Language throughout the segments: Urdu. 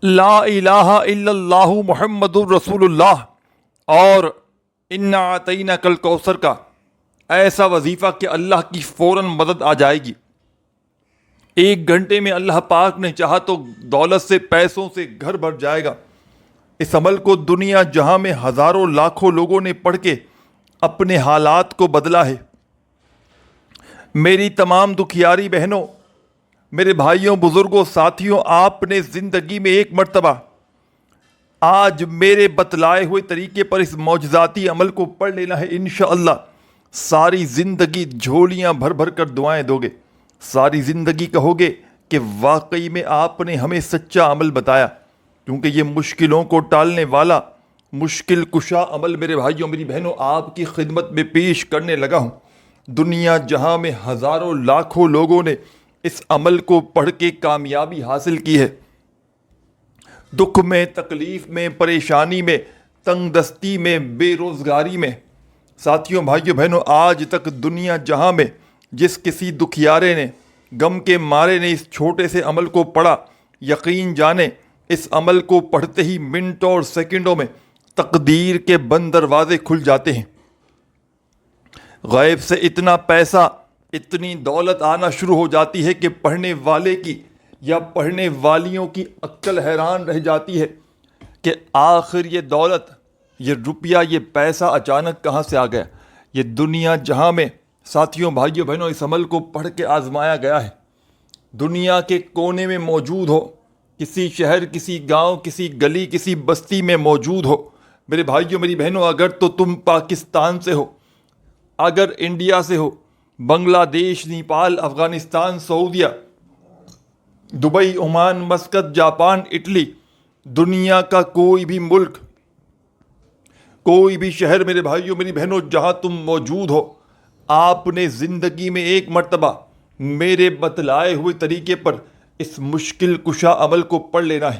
لا الہ الا اللہ محمد الرسول اللہ اور انا اعطیناک الکوثر کا ایسا وظیفہ کہ اللہ کی فوراً مدد آ جائے گی۔ 1 گھنٹے میں اللہ پاک نے چاہا تو دولت سے، پیسوں سے گھر بھر جائے گا۔ اس عمل کو دنیا جہاں میں ہزاروں لاکھوں لوگوں نے پڑھ کے اپنے حالات کو بدلا ہے۔ میری تمام دکھیاری بہنوں، میرے بھائیوں، بزرگوں، ساتھیوں، آپ نے زندگی میں ایک مرتبہ آج میرے بتلائے ہوئے طریقے پر اس معجزاتی عمل کو پڑھ لینا ہے۔ انشاءاللہ ساری زندگی جھولیاں بھر بھر کر دعائیں دو گے، ساری زندگی کہو گے کہ واقعی میں آپ نے ہمیں سچا عمل بتایا، کیونکہ یہ مشکلوں کو ٹالنے والا مشکل کشا عمل میرے بھائیوں، میری بہنوں، آپ کی خدمت میں پیش کرنے لگا ہوں۔ دنیا جہاں میں ہزاروں لاکھوں لوگوں نے اس عمل کو پڑھ کے کامیابی حاصل کی ہے۔ دکھ میں، تکلیف میں، پریشانی میں، تنگ دستی میں، بے روزگاری میں، ساتھیوں، بھائیوں، بہنوں، آج تک دنیا جہاں میں جس کسی دکھیارے نے، غم کے مارے نے اس چھوٹے سے عمل کو پڑھا، یقین جانے اس عمل کو پڑھتے ہی منٹوں اور سیکنڈوں میں تقدیر کے بند دروازے کھل جاتے ہیں۔ غیب سے اتنا پیسہ، اتنی دولت آنا شروع ہو جاتی ہے کہ پڑھنے والے کی یا پڑھنے والیوں کی عقل حیران رہ جاتی ہے کہ آخر یہ دولت، یہ روپیہ، یہ پیسہ اچانک کہاں سے آ گیا۔ یہ دنیا جہاں میں، ساتھیوں، بھائیوں، بہنوں، اس عمل کو پڑھ کے آزمایا گیا ہے۔ دنیا کے کونے میں موجود ہو، کسی شہر، کسی گاؤں، کسی گلی، کسی بستی میں موجود ہو، میرے بھائیوں، میری بہنوں، اگر تو تم پاکستان سے ہو، اگر انڈیا سے ہو، بنگلہ دیش، نیپال، افغانستان، سعودیہ، Dubai, Oman, Muscat, Japan, Italy, دنیا کا کوئی بھی ملک، کوئی بھی شہر، میرے بھائیوں، میری بہنوں، جہاں تم موجود ہو، آپ نے زندگی میں ایک مرتبہ میرے بتلائے ہوئے طریقے پر اس مشکل کشا عمل کو پڑھ لینا ہے۔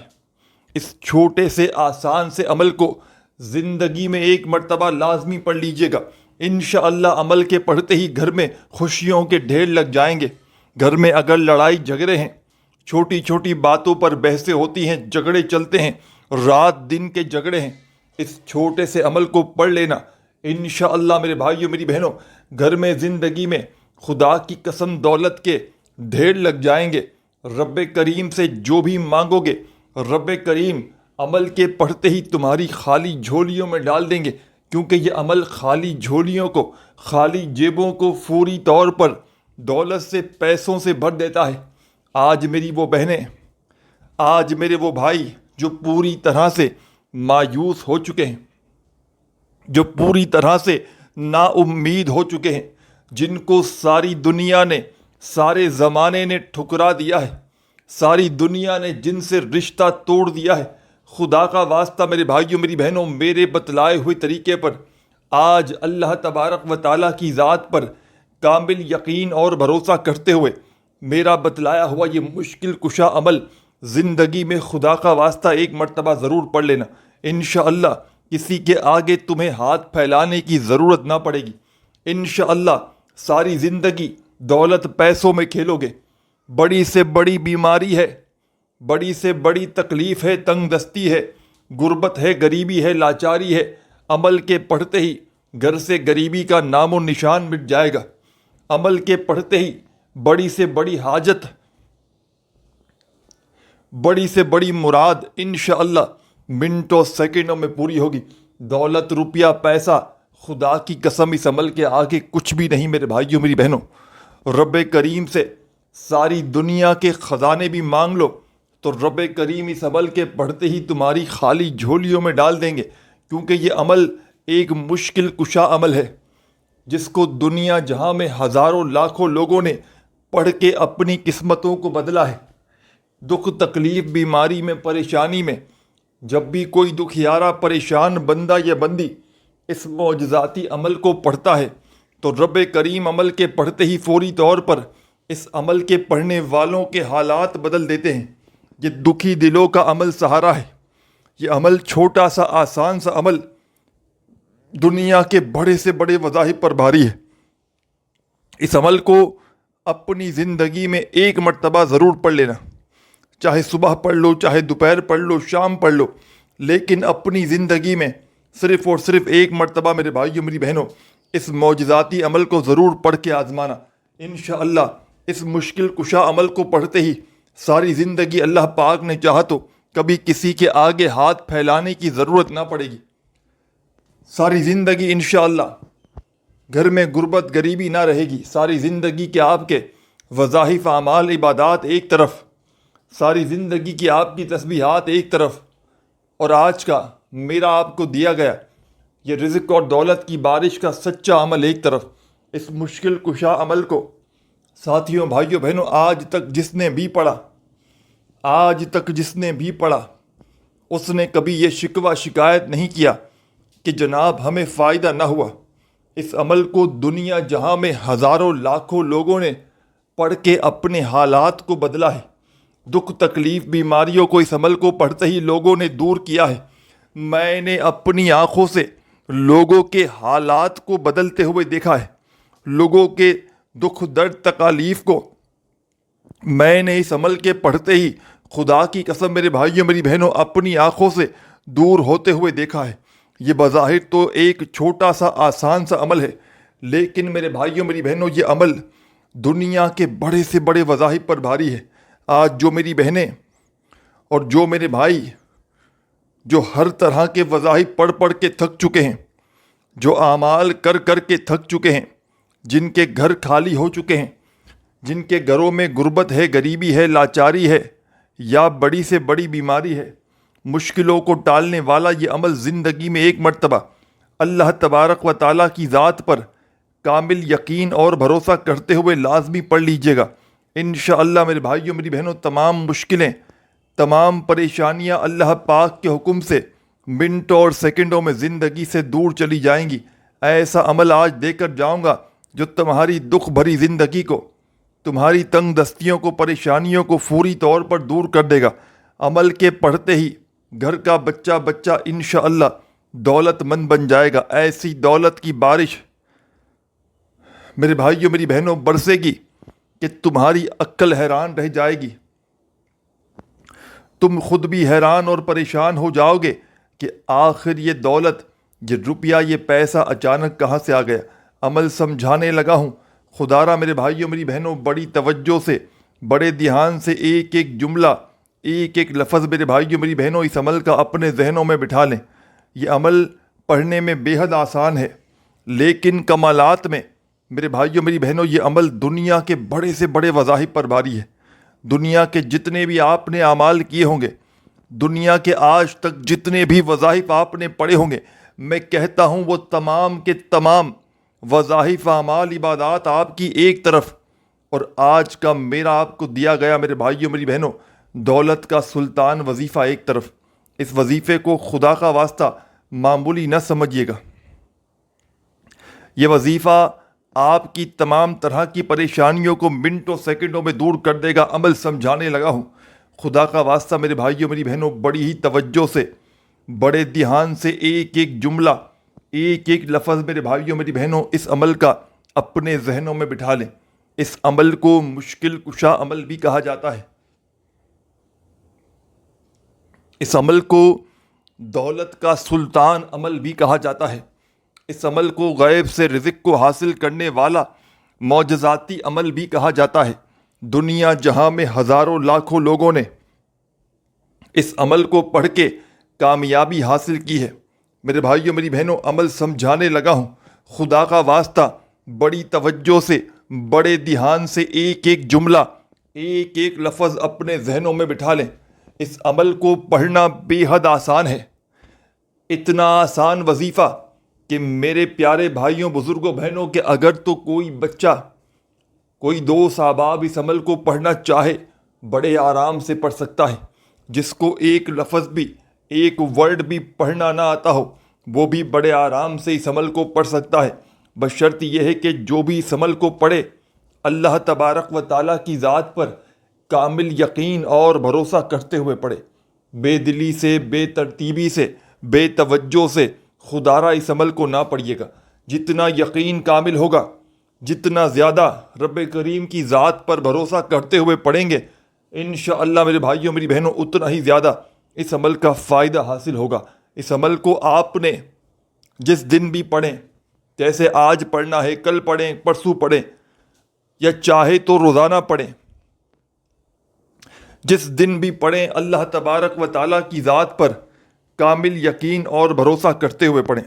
اس چھوٹے سے آسان سے عمل کو زندگی میں ایک مرتبہ لازمی پڑھ لیجئے گا۔ انشاءاللہ عمل کے پڑھتے ہی گھر میں خوشیوں کے ڈھیر لگ جائیں گے۔ گھر میں اگر لڑائی جھگڑے ہیں، چھوٹی چھوٹی باتوں پر بحثیں ہوتی ہیں، جھگڑے چلتے ہیں، رات دن کے جھگڑے ہیں، اس چھوٹے سے عمل کو پڑھ لینا، انشاءاللہ میرے بھائیوں، میری بہنوں، گھر میں، زندگی میں خدا کی قسم دولت کے ڈھیر لگ جائیں گے۔ رب کریم سے جو بھی مانگو گے، رب کریم عمل کے پڑھتے ہی تمہاری خالی جھولیوں میں ڈال دیں گے، کیونکہ یہ عمل خالی جھولیوں کو، خالی جیبوں کو فوری طور پر دولت سے، پیسوں سے بھر دیتا ہے۔ آج میری وہ بہنیں، آج میرے وہ بھائی جو پوری طرح سے مایوس ہو چکے ہیں، جو پوری طرح سے نا امید ہو چکے ہیں، جن کو ساری دنیا نے، سارے زمانے نے ٹھکرا دیا ہے، ساری دنیا نے جن سے رشتہ توڑ دیا ہے، خدا کا واسطہ میرے بھائیوں، میری بہنوں، میرے بتلائے ہوئے طریقے پر آج اللہ تبارک و تعالیٰ کی ذات پر کامل یقین اور بھروسہ کرتے ہوئے میرا بتلایا ہوا یہ مشکل کشا عمل زندگی میں خدا کا واسطہ ایک مرتبہ ضرور پڑھ لینا۔ انشاءاللہ کسی کے آگے تمہیں ہاتھ پھیلانے کی ضرورت نہ پڑے گی۔ انشاءاللہ ساری زندگی دولت پیسوں میں کھیلو گے۔ بڑی سے بڑی بیماری ہے، بڑی سے بڑی تکلیف ہے، تنگ دستی ہے، غربت ہے، غریبی ہے، لاچاری ہے، عمل کے پڑھتے ہی گھر سے غریبی کا نام و نشان مٹ جائے گا۔ عمل کے پڑھتے ہی بڑی سے بڑی حاجت، بڑی سے بڑی مراد انشاءاللہ منٹوں سیکنڈوں میں پوری ہوگی۔ دولت، روپیہ، پیسہ، خدا کی قسم اس عمل کے آگے کچھ بھی نہیں میرے بھائیوں، میری بہنوں۔ رب کریم سے ساری دنیا کے خزانے بھی مانگ لو تو رب کریم اس عمل کے پڑھتے ہی تمہاری خالی جھولیوں میں ڈال دیں گے، کیونکہ یہ عمل ایک مشکل کشا عمل ہے جس کو دنیا جہاں میں ہزاروں لاکھوں لوگوں نے پڑھ کے اپنی قسمتوں کو بدلا ہے۔ دکھ، تکلیف، بیماری میں، پریشانی میں جب بھی کوئی دکھیارا، پریشان بندہ یا بندی اس معجزاتی عمل کو پڑھتا ہے تو رب کریم عمل کے پڑھتے ہی فوری طور پر اس عمل کے پڑھنے والوں کے حالات بدل دیتے ہیں۔ یہ دکھی دلوں کا عمل سہارا ہے۔ یہ عمل چھوٹا سا، آسان سا عمل دنیا کے بڑے سے بڑے مذاہب پر بھاری ہے۔ اس عمل کو اپنی زندگی میں ایک مرتبہ ضرور پڑھ لینا، چاہے صبح پڑھ لو، چاہے دوپہر پڑھ لو، شام پڑھ لو، لیکن اپنی زندگی میں صرف اور صرف ایک مرتبہ میرے بھائیوں میری بہنوں اس معجزاتی عمل کو ضرور پڑھ کے آزمانا۔ انشاءاللہ اس مشکل کشا عمل کو پڑھتے ہی ساری زندگی اللہ پاک نے چاہا تو کبھی کسی کے آگے ہاتھ پھیلانے کی ضرورت نہ پڑے گی۔ ساری زندگی انشاءاللہ گھر میں غربت غریبی نہ رہے گی۔ ساری زندگی کے آپ کے وظائف اعمال عبادات ایک طرف، ساری زندگی کی آپ کی تسبیحات ایک طرف، اور آج کا میرا آپ کو دیا گیا یہ رزق اور دولت کی بارش کا سچا عمل ایک طرف۔ اس مشکل کشا عمل کو ساتھیوں بھائیوں بہنوں آج تک جس نے بھی پڑھا اس نے کبھی یہ شکوہ شکایت نہیں کیا کہ جناب ہمیں فائدہ نہ ہوا۔ اس عمل کو دنیا جہاں میں ہزاروں لاکھوں لوگوں نے پڑھ کے اپنے حالات کو بدلا ہے۔ دکھ تکلیف بیماریوں کو اس عمل کو پڑھتے ہی لوگوں نے دور کیا ہے۔ میں نے اپنی آنکھوں سے لوگوں کے حالات کو بدلتے ہوئے دیکھا ہے۔ لوگوں کے دکھ درد تکالیف کو میں نے اس عمل کے پڑھتے ہی خدا کی قسم میرے بھائیوں میری بہنوں اپنی آنکھوں سے دور ہوتے ہوئے دیکھا ہے۔ یہ بظاہر تو ایک چھوٹا سا آسان سا عمل ہے، لیکن میرے بھائیوں میری بہنوں یہ عمل دنیا کے بڑے سے بڑے وظائف پر بھاری ہے۔ آج جو میری بہنیں اور جو میرے بھائی جو ہر طرح کے وظائف پڑھ پڑھ کے تھک چکے ہیں، جو اعمال کر کر کے تھک چکے ہیں، جن کے گھر خالی ہو چکے ہیں، جن کے گھروں میں غربت ہے، غریبی ہے، لاچاری ہے یا بڑی سے بڑی بیماری ہے، مشکلوں کو ٹالنے والا یہ عمل زندگی میں ایک مرتبہ اللہ تبارک و تعالیٰ کی ذات پر کامل یقین اور بھروسہ کرتے ہوئے لازمی پڑھ لیجئے گا۔ انشاءاللہ میرے بھائیوں میری بہنوں تمام مشکلیں، تمام پریشانیاں اللہ پاک کے حکم سے منٹوں اور سیکنڈوں میں زندگی سے دور چلی جائیں گی۔ ایسا عمل آج دے کر جاؤں گا جو تمہاری دکھ بھری زندگی کو، تمہاری تنگ دستیوں کو، پریشانیوں کو فوری طور پر دور کر دے گا۔ عمل کے پڑھتے ہی گھر کا بچہ انشاءاللہ دولت مند بن جائے گا۔ ایسی دولت کی بارش میرے بھائیوں میری بہنوں برسے گی کہ تمہاری عقل حیران رہ جائے گی۔ تم خود بھی حیران اور پریشان ہو جاؤ گے کہ آخر یہ دولت، یہ روپیہ، یہ پیسہ اچانک کہاں سے آ گیا۔ عمل سمجھانے لگا ہوں، خدا را میرے بھائیوں میری بہنوں بڑی توجہ سے، بڑے دھیان سے ایک ایک جملہ، ایک ایک لفظ میرے بھائیوں میری بہنوں اس عمل کا اپنے ذہنوں میں بٹھا لیں۔ یہ عمل پڑھنے میں بے حد آسان ہے، لیکن کمالات میں میرے بھائیوں میری بہنوں یہ عمل دنیا کے بڑے سے بڑے وظائف پر بھاری ہے۔ دنیا کے جتنے بھی آپ نے اعمال کیے ہوں گے، دنیا کے آج تک جتنے بھی وظائف آپ نے پڑھے ہوں گے، میں کہتا ہوں وہ تمام کے تمام وظائف اعمال عبادات آپ کی ایک طرف، اور آج کا میرا آپ کو دیا گیا میرے بھائیوں میری بہنوں دولت کا سلطان وظیفہ ایک طرف۔ اس وظیفے کو خدا کا واسطہ معمولی نہ سمجھیے گا۔ یہ وظیفہ آپ کی تمام طرح کی پریشانیوں کو منٹوں سیکنڈوں میں دور کر دے گا۔ عمل سمجھانے لگا ہوں، خدا کا واسطہ میرے بھائیوں میری بہنوں بڑی ہی توجہ سے، بڑے دھیان سے ایک ایک جملہ، ایک ایک لفظ میرے بھائیوں میری بہنوں اس عمل کا اپنے ذہنوں میں بٹھا لیں۔ اس عمل کو مشکل کشا عمل بھی کہا جاتا ہے۔ اس عمل کو دولت کا سلطان عمل بھی کہا جاتا ہے۔ اس عمل کو غیب سے رزق کو حاصل کرنے والا معجزاتی عمل بھی کہا جاتا ہے۔ دنیا جہاں میں ہزاروں لاکھوں لوگوں نے اس عمل کو پڑھ کے کامیابی حاصل کی ہے۔ میرے بھائیوں میری بہنوں عمل سمجھانے لگا ہوں، خدا کا واسطہ بڑی توجہ سے، بڑے دھیان سے ایک ایک جملہ، ایک ایک لفظ اپنے ذہنوں میں بٹھا لیں۔ اس عمل کو پڑھنا بے حد آسان ہے، اتنا آسان وظیفہ کہ میرے پیارے بھائیوں بزرگوں بہنوں کہ اگر تو کوئی بچہ، کوئی دوست احباب اس عمل کو پڑھنا چاہے بڑے آرام سے پڑھ سکتا ہے۔ جس کو ایک لفظ بھی، ایک ورڈ بھی پڑھنا نہ آتا ہو وہ بھی بڑے آرام سے اس عمل کو پڑھ سکتا ہے، بشرط یہ ہے کہ جو بھی اس عمل کو پڑھے اللہ تبارک و تعالیٰ کی ذات پر کامل یقین اور بھروسہ کرتے ہوئے پڑھے، بے دلی سے، بے ترتیبی سے، بے توجہ سے خدا را اس عمل کو نہ پڑھیے گا۔ جتنا یقین کامل ہوگا، جتنا زیادہ رب کریم کی ذات پر بھروسہ کرتے ہوئے پڑھیں گے، انشاءاللہ میرے بھائیوں میری بہنوں اتنا ہی زیادہ اس عمل کا فائدہ حاصل ہوگا۔ اس عمل کو آپ نے جس دن بھی پڑھیں، جیسے آج پڑھنا ہے کل پڑھیں، پرسوں پڑھیں، یا چاہے تو روزانہ پڑھیں، جس دن بھی پڑھیں اللہ تبارک و تعالیٰ کی ذات پر کامل یقین اور بھروسہ کرتے ہوئے پڑھیں۔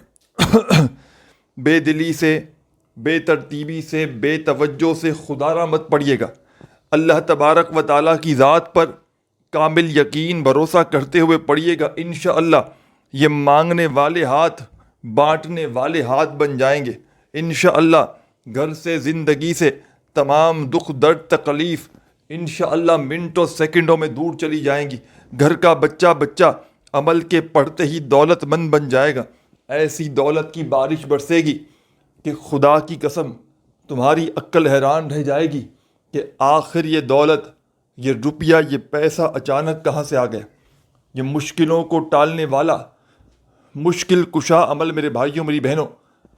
بے دلی سے، بے ترتیبی سے، بے توجہ سے خدا مت پڑھیے گا۔ اللہ تبارک و تعالیٰ کی ذات پر کامل یقین بھروسہ کرتے ہوئے پڑھیے گا۔ انشاءاللہ یہ مانگنے والے ہاتھ بانٹنے والے ہاتھ بن جائیں گے۔ انشاءاللہ گھر سے، زندگی سے تمام دکھ درد تکلیف انشاءاللہ منٹوں سیکنڈوں میں دور چلی جائیں گی۔ گھر کا بچہ عمل کے پڑھتے ہی دولت مند بن جائے گا۔ ایسی دولت کی بارش برسے گی کہ خدا کی قسم تمہاری عقل حیران رہ جائے گی کہ آخر یہ دولت، یہ روپیہ، یہ پیسہ اچانک کہاں سے آ گیا۔ یہ مشکلوں کو ٹالنے والا مشکل کشا عمل میرے بھائیوں میری بہنوں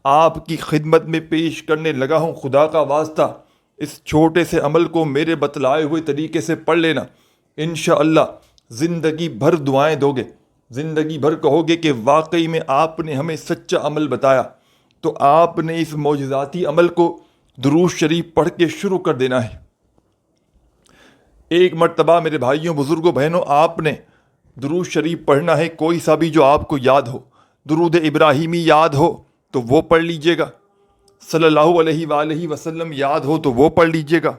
آپ کی خدمت میں پیش کرنے لگا ہوں۔ خدا کا واسطہ اس چھوٹے سے عمل کو میرے بتلائے ہوئے طریقے سے پڑھ لینا۔ انشاءاللہ زندگی بھر دعائیں دو گے، زندگی بھر کہو گے کہ واقعی میں آپ نے ہمیں سچا عمل بتایا۔ تو آپ نے اس معجزاتی عمل کو درود شریف پڑھ کے شروع کر دینا ہے۔ ایک مرتبہ میرے بھائیوں بزرگوں بہنوں آپ نے درود شریف پڑھنا ہے، کوئی سا بھی جو آپ کو یاد ہو۔ درود ابراہیمی یاد ہو تو وہ پڑھ لیجئے گا، صلی اللہ علیہ وآلہ وسلم یاد ہو تو وہ پڑھ لیجئے گا۔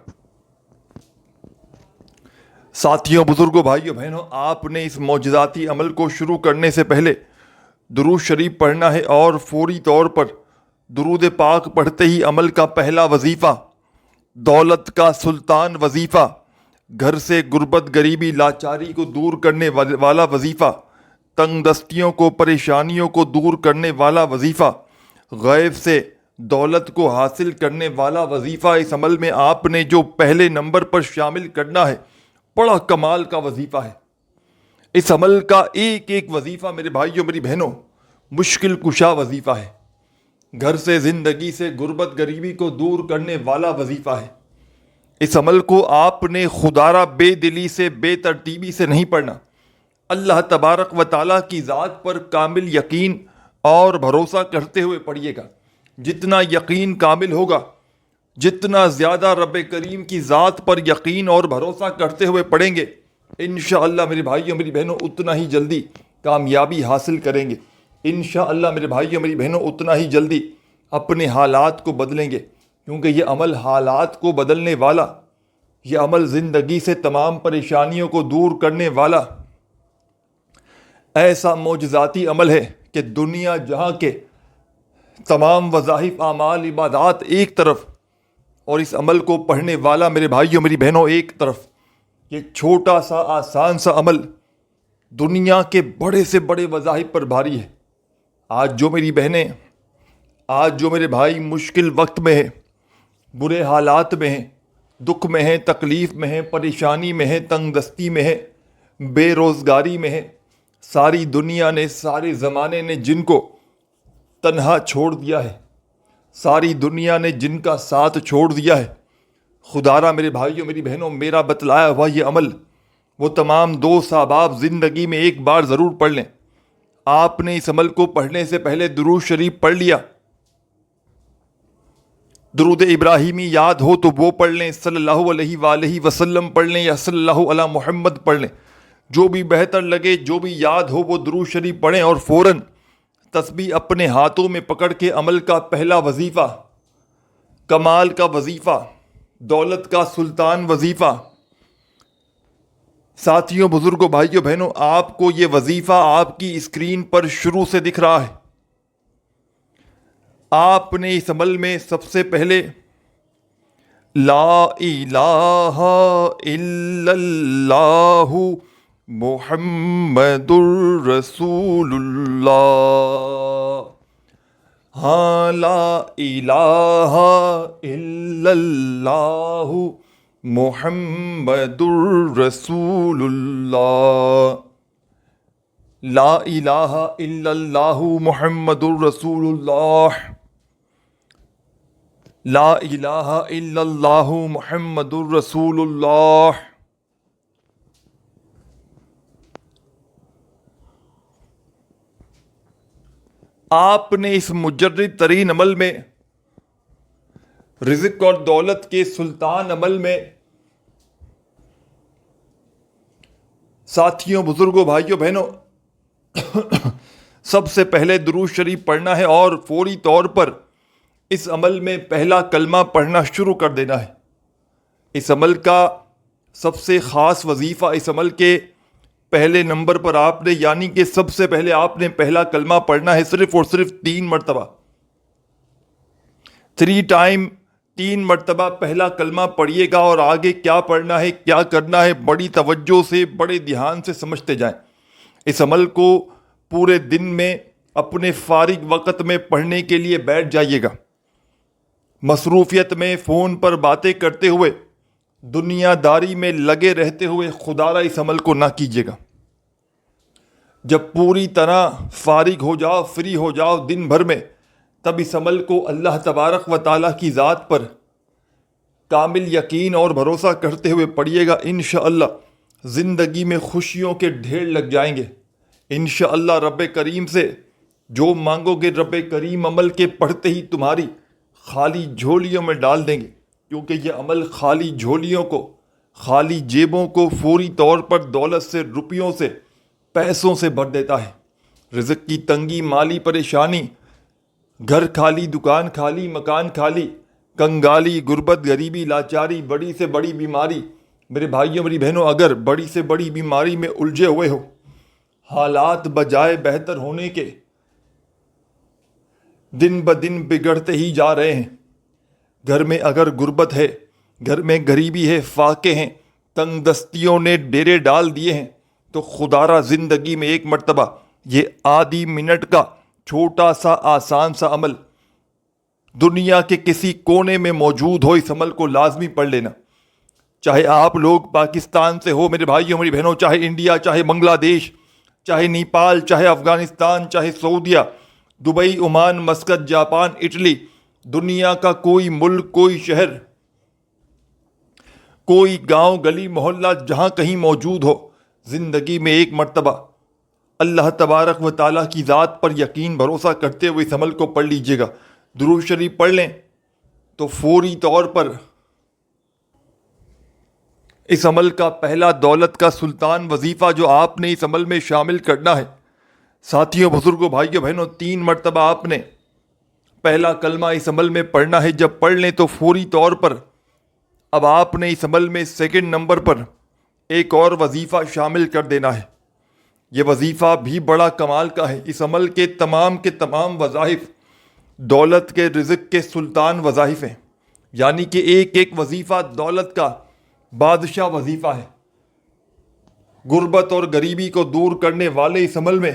ساتھیوں، بزرگوں، بھائیوں بہنوں، آپ نے اس معجزاتی عمل کو شروع کرنے سے پہلے درود شریف پڑھنا ہے، اور فوری طور پر درود پاک پڑھتے ہی عمل کا پہلا وظیفہ، دولت کا سلطان وظیفہ، گھر سے غربت غریبی لاچاری کو دور کرنے والا وظیفہ، تنگ دستیوں کو پریشانیوں کو دور کرنے والا وظیفہ، غیب سے دولت کو حاصل کرنے والا وظیفہ، اس عمل میں آپ نے جو پہلے نمبر پر شامل کرنا ہے بڑا کمال کا وظیفہ ہے۔ اس عمل کا ایک ایک وظیفہ میرے بھائیوں میری بہنوں مشکل کشا وظیفہ ہے، گھر سے زندگی سے غربت غریبی کو دور کرنے والا وظیفہ ہے۔ اس عمل کو آپ نے خدارہ بے دلی سے، بے ترتیبی سے نہیں پڑھنا، اللہ تبارک و تعالیٰ کی ذات پر کامل یقین اور بھروسہ کرتے ہوئے پڑھیے گا۔ جتنا یقین کامل ہوگا، جتنا زیادہ رب کریم کی ذات پر یقین اور بھروسہ کرتے ہوئے پڑھیں گے، انشاءاللہ میرے بھائیوں میری بہنوں اتنا ہی جلدی کامیابی حاصل کریں گے۔ انشاءاللہ میرے بھائیوں میری بہنوں اتنا ہی جلدی اپنے حالات کو بدلیں گے، کیونکہ یہ عمل حالات کو بدلنے والا، یہ عمل زندگی سے تمام پریشانیوں کو دور کرنے والا ایسا معجزاتی عمل ہے کہ دنیا جہاں کے تمام وظائف، اعمال، عبادات ایک طرف، اور اس عمل کو پڑھنے والا میرے بھائیوں میری بہنوں ایک طرف، یہ چھوٹا سا آسان سا عمل دنیا کے بڑے سے بڑے وظائف پر بھاری ہے۔ آج جو میری بہنیں، آج جو میرے بھائی مشکل وقت میں ہیں، برے حالات میں ہیں، دکھ میں ہیں، تکلیف میں ہیں، پریشانی میں ہیں، تنگ دستی میں ہیں، بے روزگاری میں ہیں، ساری دنیا نے، سارے زمانے نے جن کو تنہا چھوڑ دیا ہے، ساری دنیا نے جن کا ساتھ چھوڑ دیا ہے، خدارہ میرے بھائیوں میری بہنوں میرا بتلایا ہوا یہ عمل وہ تمام دوست احباب زندگی میں ایک بار ضرور پڑھ لیں۔ آپ نے اس عمل کو پڑھنے سے پہلے درود شریف پڑھ لیا، درود ابراہیمی یاد ہو تو وہ پڑھ لیں، صلی اللہ علیہ وآلہ وسلم پڑھ لیں، یا صلی اللہ علی محمد پڑھ لیں، جو بھی بہتر لگے، جو بھی یاد ہو وہ درود شریف پڑھیں، اور فوراً تسبیح اپنے ہاتھوں میں پکڑ کے عمل کا پہلا وظیفہ، کمال کا وظیفہ، دولت کا سلطان وظیفہ، ساتھیوں، بزرگوں، بھائیوں بہنوں، آپ کو یہ وظیفہ آپ کی اسکرین پر شروع سے دکھ رہا ہے۔ آپ نے اس عمل میں سب سے پہلے لا الہ الا اللہ محمد الرسول اللہ، ہاں، لا الہ الا اللہ محمد الرسول اللہ، لا الہ الا اللہ محمد الرسول اللہ، لا الہ الا اللہ محمد الرسول اللہ۔ آپ نے اس مجرد ترین عمل میں، رزق اور دولت کے سلطان عمل میں، ساتھیوں، بزرگوں، بھائیوں، بہنوں، سب سے پہلے درود شریف پڑھنا ہے اور فوری طور پر اس عمل میں پہلا کلمہ پڑھنا شروع کر دینا ہے۔ اس عمل کا سب سے خاص وظیفہ، اس عمل کے پہلے نمبر پر آپ نے، یعنی کہ سب سے پہلے آپ نے پہلا کلمہ پڑھنا ہے صرف اور صرف 3 مرتبہ، 3 ٹائم، 3 مرتبہ پہلا کلمہ پڑھیے گا، اور آگے کیا پڑھنا ہے، کیا کرنا ہے، بڑی توجہ سے، بڑے دھیان سے سمجھتے جائیں۔ اس عمل کو پورے دن میں اپنے فارغ وقت میں پڑھنے کے لیے بیٹھ جائیے گا۔ مصروفیت میں، فون پر باتیں کرتے ہوئے، دنیا داری میں لگے رہتے ہوئے خدا را اس عمل کو نہ کیجیے گا۔ جب پوری طرح فارغ ہو جاؤ، فری ہو جاؤ دن بھر میں، تب اس عمل کو اللہ تبارک و تعالیٰ کی ذات پر کامل یقین اور بھروسہ کرتے ہوئے پڑھیے گا۔ انشاءاللہ زندگی میں خوشیوں کے ڈھیر لگ جائیں گے۔ انشاءاللہ رب کریم سے جو مانگو گے، رب کریم عمل کے پڑھتے ہی تمہاری خالی جھولیوں میں ڈال دیں گے، کیونکہ یہ عمل خالی جھولیوں کو، خالی جیبوں کو فوری طور پر دولت سے، روپیوں سے، پیسوں سے بھر دیتا ہے۔ رزق کی تنگی، مالی پریشانی، گھر خالی، دکان خالی، مکان خالی، کنگالی، غربت، غریبی، لاچاری، بڑی سے بڑی بیماری، میرے بھائیوں، میری بہنوں، اگر بڑی سے بڑی بیماری میں الجھے ہوئے ہو، حالات بجائے بہتر ہونے کے دن بدن بگڑتے ہی جا رہے ہیں، گھر میں اگر غربت ہے، گھر میں غریبی ہے، فاقے ہیں، تنگ دستیوں نے ڈیرے ڈال دیے ہیں، تو خدا را زندگی میں ایک مرتبہ یہ آدھی منٹ کا چھوٹا سا آسان سا عمل، دنیا کے کسی کونے میں موجود ہو، اس عمل کو لازمی پڑھ لینا۔ چاہے آپ لوگ پاکستان سے ہو میرے بھائیوں، میری بہنوں، چاہے انڈیا، چاہے بنگلہ دیش، چاہے نیپال، چاہے افغانستان، چاہے سعودیہ، Dubai, Oman, Muscat, Japan, Italy, دنیا کا کوئی ملک، کوئی شہر، کوئی گاؤں، گلی، محلہ، جہاں کہیں موجود ہو، زندگی میں ایک مرتبہ اللہ تبارک و تعالیٰ کی ذات پر یقین بھروسہ کرتے ہوئے اس عمل کو پڑھ لیجئے گا۔ درود شریف پڑھ لیں تو فوری طور پر اس عمل کا پہلا دولت کا سلطان وظیفہ جو آپ نے اس عمل میں شامل کرنا ہے، ساتھیوں، بزرگوں، بھائیوں، بہنوں، 3 مرتبہ آپ نے پہلا کلمہ اس عمل میں پڑھنا ہے۔ جب پڑھ لیں تو فوری طور پر اب آپ نے اس عمل میں سیکنڈ نمبر پر ایک اور وظیفہ شامل کر دینا ہے۔ یہ وظیفہ بھی بڑا کمال کا ہے۔ اس عمل کے تمام وظائف دولت کے، رزق کے سلطان وظائف ہیں، یعنی کہ ایک ایک وظیفہ دولت کا بادشاہ وظیفہ ہے۔ غربت اور غریبی کو دور کرنے والے اس عمل میں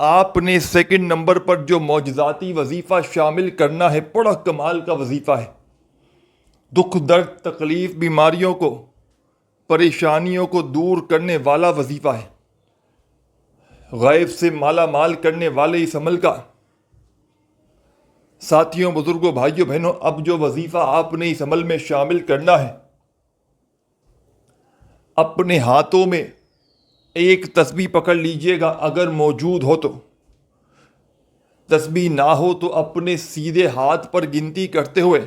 آپ نے سیکنڈ نمبر پر جو معجزاتی وظیفہ شامل کرنا ہے، بڑا کمال کا وظیفہ ہے۔ دکھ، درد، تکلیف، بیماریوں کو، پریشانیوں کو دور کرنے والا وظیفہ ہے۔ غیب سے مالا مال کرنے والے اس عمل کا، ساتھیوں، بزرگوں، بھائیوں، بہنوں، اب جو وظیفہ آپ نے اس عمل میں شامل کرنا ہے، اپنے ہاتھوں میں ایک تسبیح پکڑ لیجئے گا اگر موجود ہو تو، تسبیح نہ ہو تو اپنے سیدھے ہاتھ پر گنتی کرتے ہوئے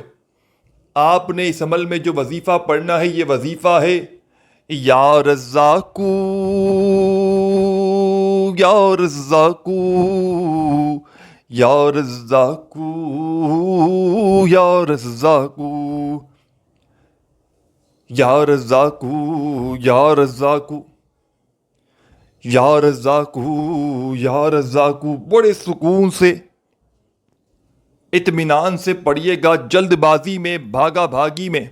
آپ نے اس عمل میں جو وظیفہ پڑھنا ہے، یہ وظیفہ ہے: یا رزاقو، یا رزاقو، یا رزاقو، یا رزاقو، یا رزاقو، یا رزاقو، یا رزاقو، یا رزاقو۔ بڑے سکون سے، اطمینان سے پڑھیے گا، جلد بازی میں، بھاگا بھاگی میں،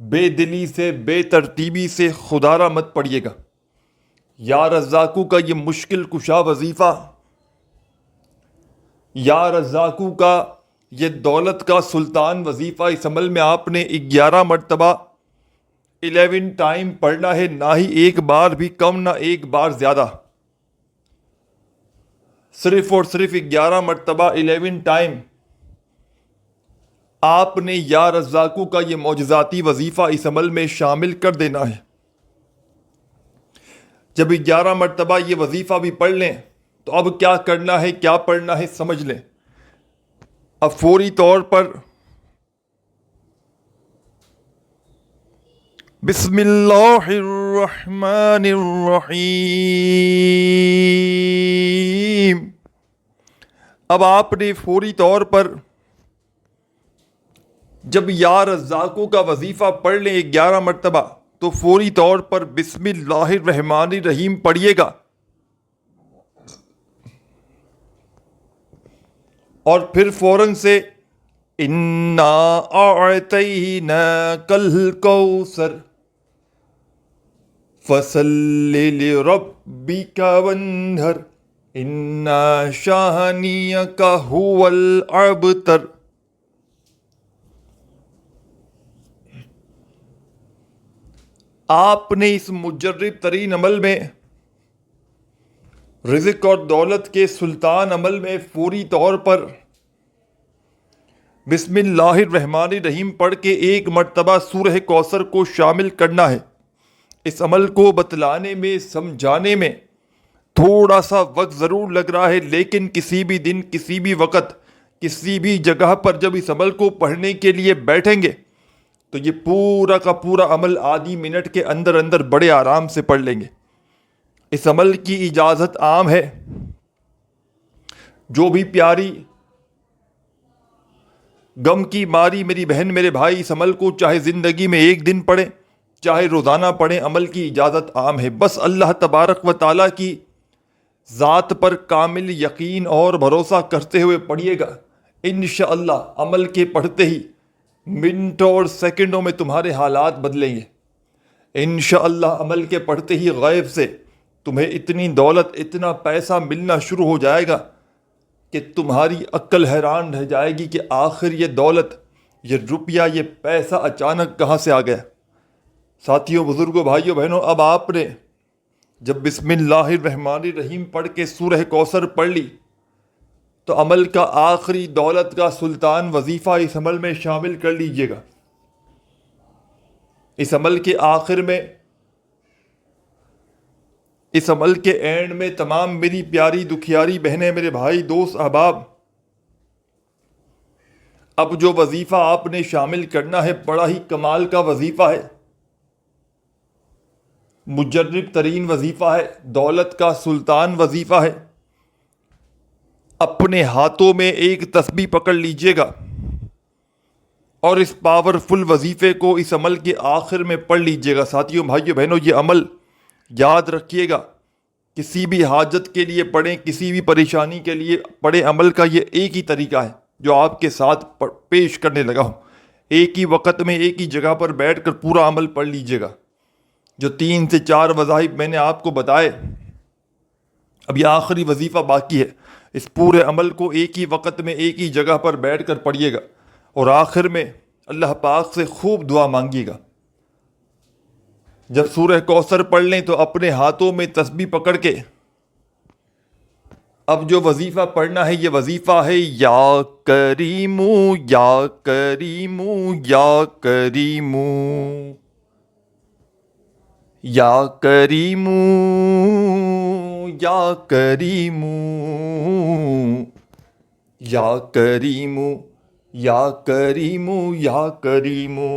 بے دلی سے، بے ترتیبی سے خدا را مت پڑھیے گا۔ یا رزاقو کا یہ مشکل کشا وظیفہ، یا رزاقو کا یہ دولت کا سلطان وظیفہ، اس عمل میں آپ نے 11 مرتبہ 11 ٹائم پڑھنا ہے، نہ ہی ایک بار بھی کم، نہ ایک بار زیادہ، صرف اور صرف 11 مرتبہ 11 ٹائم آپ نے یا رزاقو کا یہ معجزاتی وظیفہ اس عمل میں شامل کر دینا ہے۔ جب 11 مرتبہ یہ وظیفہ بھی پڑھ لیں تو اب کیا کرنا ہے، کیا پڑھنا ہے، سمجھ لیں۔ اب فوری طور پر بسم اللہ الرحمن الرحیم، اب آپ نے فوری طور پر جب یا رزاقوں کا وظیفہ پڑھ لیں 11 مرتبہ تو فوری طور پر بسم اللہ الرحمن الرحیم پڑھیے گا، اور پھر فوراً سے انا اعطیناک الکوثر فصل لربک وانحر ان شانئک هو الابتر۔ آپ نے اس مجرب ترین عمل میں، رزق اور دولت کے سلطان عمل میں فوری طور پر بسم اللہ الرحمن الرحیم پڑھ کے 1 مرتبہ سورہ کوثر کو شامل کرنا ہے۔ اس عمل کو بتلانے میں، سمجھانے میں تھوڑا سا وقت ضرور لگ رہا ہے، لیکن کسی بھی دن، کسی بھی وقت، کسی بھی جگہ پر جب اس عمل کو پڑھنے کے لیے بیٹھیں گے تو یہ پورا کا پورا عمل آدھی منٹ کے اندر اندر بڑے آرام سے پڑھ لیں گے۔ اس عمل کی اجازت عام ہے، جو بھی پیاری غم کی ماری میری بہن، میرے بھائی، اس عمل کو چاہے زندگی میں 1 دن پڑھیں، چاہے روزانہ پڑھیں، عمل کی اجازت عام ہے۔ بس اللہ تبارک و تعالیٰ کی ذات پر کامل یقین اور بھروسہ کرتے ہوئے پڑھیے گا، انشاءاللہ عمل کے پڑھتے ہی منٹوں اور سیکنڈوں میں تمہارے حالات بدلیں گے۔ انشاءاللہ عمل کے پڑھتے ہی غیب سے تمہیں اتنی دولت، اتنا پیسہ ملنا شروع ہو جائے گا کہ تمہاری عقل حیران رہ جائے گی کہ آخر یہ دولت، یہ روپیہ، یہ پیسہ اچانک کہاں سے آ گیا۔ ساتھیوں، بزرگوں، بھائیوں، بہنوں، اب آپ نے جب بسم اللہ الرحمن الرحیم پڑھ کے سورہ کوثر پڑھ لی تو عمل کا آخری دولت کا سلطان وظیفہ اس عمل میں شامل کر لیجئے گا۔ اس عمل کے آخر میں، اس عمل کے اینڈ میں تمام میری پیاری دکھیاری بہنیں، میرے بھائی، دوست، احباب، اب جو وظیفہ آپ نے شامل کرنا ہے بڑا ہی کمال کا وظیفہ ہے، مجرب ترین وظیفہ ہے، دولت کا سلطان وظیفہ ہے۔ اپنے ہاتھوں میں ایک تسبیح پکڑ لیجئے گا اور اس پاورفل وظیفے کو اس عمل کے آخر میں پڑھ لیجئے گا۔ ساتھیوں، بھائیوں، بہنوں، یہ عمل یاد رکھیے گا، کسی بھی حاجت کے لیے پڑھیں، کسی بھی پریشانی کے لیے پڑھیں، عمل کا یہ ایک ہی طریقہ ہے جو آپ کے ساتھ پیش کرنے لگا ہوں۔ ایک ہی وقت میں، ایک ہی جگہ پر بیٹھ کر پورا عمل پڑھ لیجئے گا۔ جو 3 سے 4 وظائف میں نے آپ کو بتائے، اب یہ آخری وظیفہ باقی ہے۔ اس پورے عمل کو ایک ہی وقت میں، ایک ہی جگہ پر بیٹھ کر پڑھیے گا، اور آخر میں اللہ پاک سے خوب دعا مانگیے گا۔ جب سورہ کوثر پڑھ لیں تو اپنے ہاتھوں میں تسبیح پکڑ کے اب جو وظیفہ پڑھنا ہے، یہ وظیفہ ہے یا کریمو یا کریمو یا کریمو یا کریمو یا کریمو یا کریمو یا کریمو یا کریمو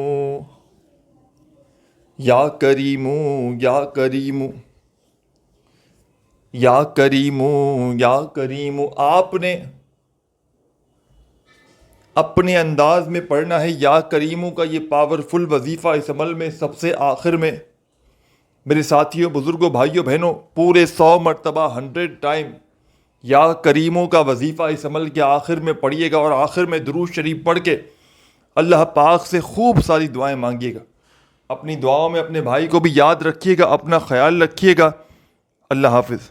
یا کریمو یا کریمو یا کریمو یا کریمو۔ آپ نے اپنے انداز میں پڑھنا ہے یا کریمو کا یہ پاورفل وظیفہ اس عمل میں سب سے آخر میں۔ میرے ساتھیوں، بزرگوں، بھائیوں، بہنوں، پورے 100 مرتبہ 100 ٹائم یا کریموں کا وظیفہ اس عمل کے آخر میں پڑھیے گا، اور آخر میں درود شریف پڑھ کے اللہ پاک سے خوب ساری دعائیں مانگیے گا۔ اپنی دعاؤں میں اپنے بھائی کو بھی یاد رکھیے گا، اپنا خیال رکھیے گا۔ اللہ حافظ۔